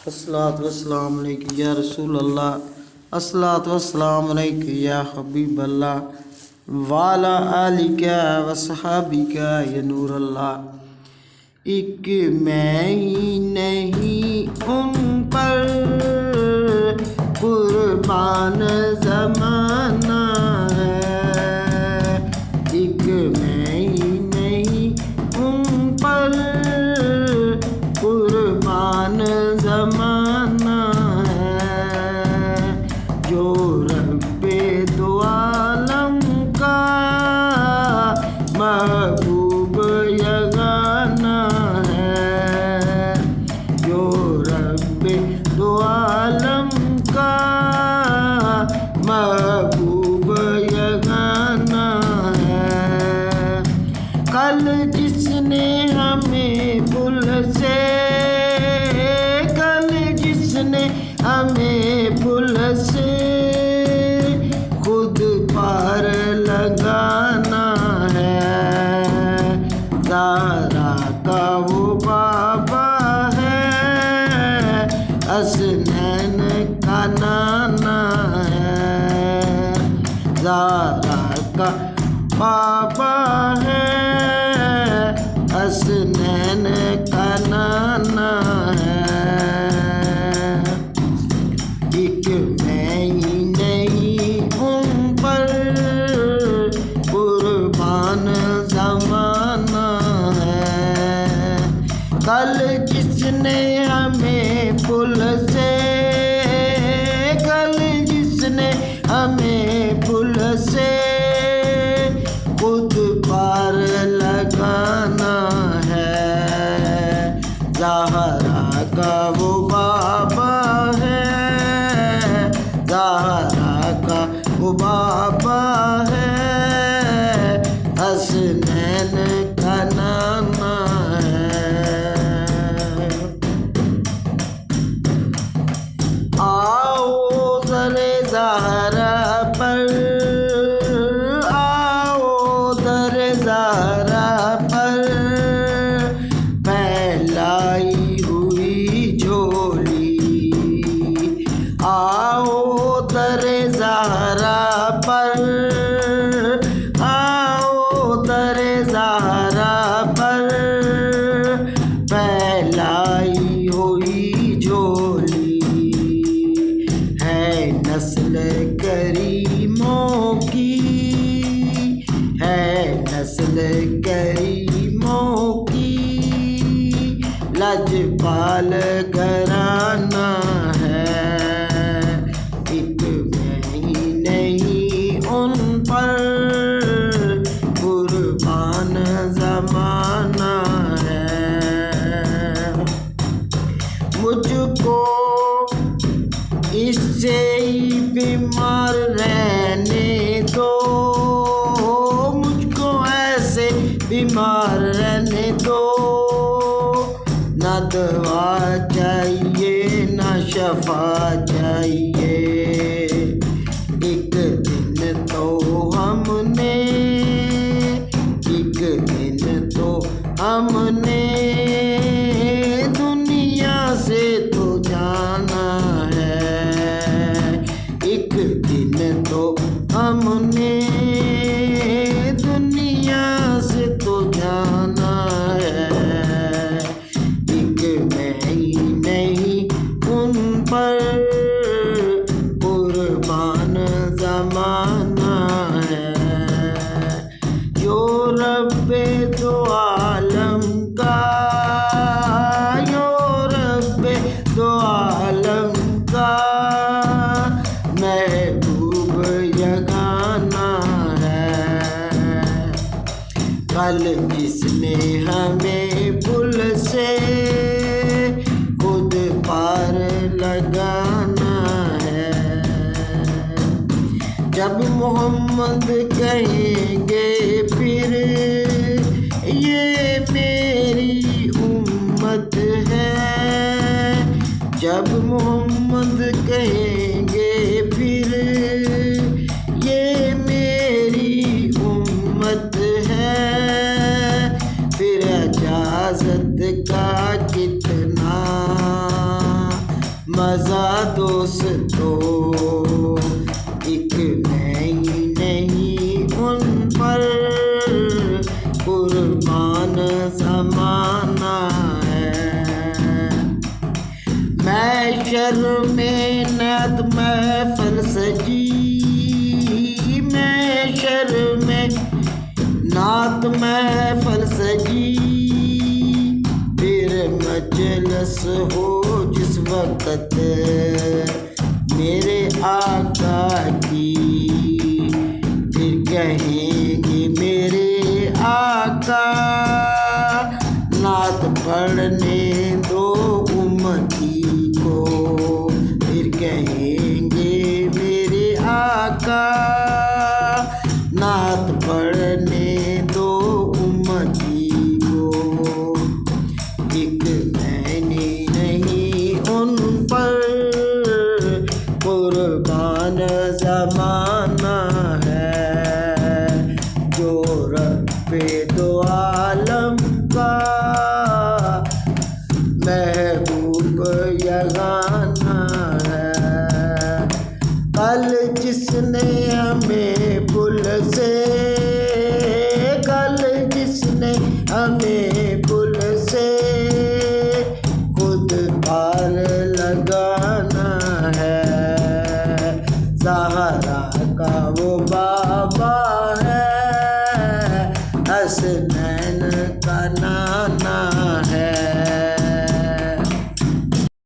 अस्सलातु वस्सलाम अलैका या रसूल अल्लाह, अस्सलातु वस्सलाम अलैका या हबीब अल्लाह, वाला आलिका व सहाबिका या नूर अल्लाह। एक मैं ही नहीं उन पर कुर्बान ज़माना है, एक मैं ही नहीं उन पर कुर्बान ज़माना है, जो रब्बे दो आलम का महबूब यगाना है, जो रब्बे दो आलम का महबूब यगाना है। कल जिसने हमें भूल से, कल जिसने हमें भूल से खुद पार लगाना है, ज़हरा का वो बाबा है, हसनैन का नाना है, ज़हरा का बाबा है, हसनैन का नाना है। एक मैं ही नहीं उन पर कुर्बान ज़माना है, कल जिसने हमें भूल से, कल जिसने हमें भूल से खुद पार लगाना है, ज़हरा का वो बाबा है, ज़हरा का वो बाबा है, हसनैन का नाना है। आओ ज़रे ज़हरा पर, आओ दरे ज़हरा पर फैलाई हुई झोली, आओ दरे ज़हरा पर, आओ दरे ज़हरा पर फैलाई हुई झोली, है नस्ल करीमों की, है नस्ल करीमों की, लजपाल घराना है, एक मैं ही नहीं उन पर कुर्बान ज़माना है। मुझको इससे ही बीमार रहने दो, मुझको ऐसे बीमार रहने दो, ना दवा चाहिए ना शफा चाहिए, एक दिन तो हमने, एक दिन तो हमने दुनिया से तो जाना है, एक दिन तो हमने दुनिया से तो जाना है, एक मैं ही नहीं उन पर कुर्बान ज़माना है, जो रब्बे दो आलम का, जो रब्बे दो आलम का महबूब यगाना है, कल जिसने हमें भूल से खुद पार लगाना है, जब मोहम्मद कहेंगे फिर ये मेरी उम्मत है, जब मोहम्मद कहेंगे फिर ये मेरी उम्मत है, फिर इजाज़त का कितना मज़ा दोस्तों एक नहीं उन पर कुर्बान ज़माना है। महशर में नात महफिल सजी, महशर में नात महफिल सजी, फिर मजलिस हो जिस वक्त मेरे आका की, फिर कहेंगे मेरे आका नात पढ़ने दो उम्मती को, फिर कहेंगे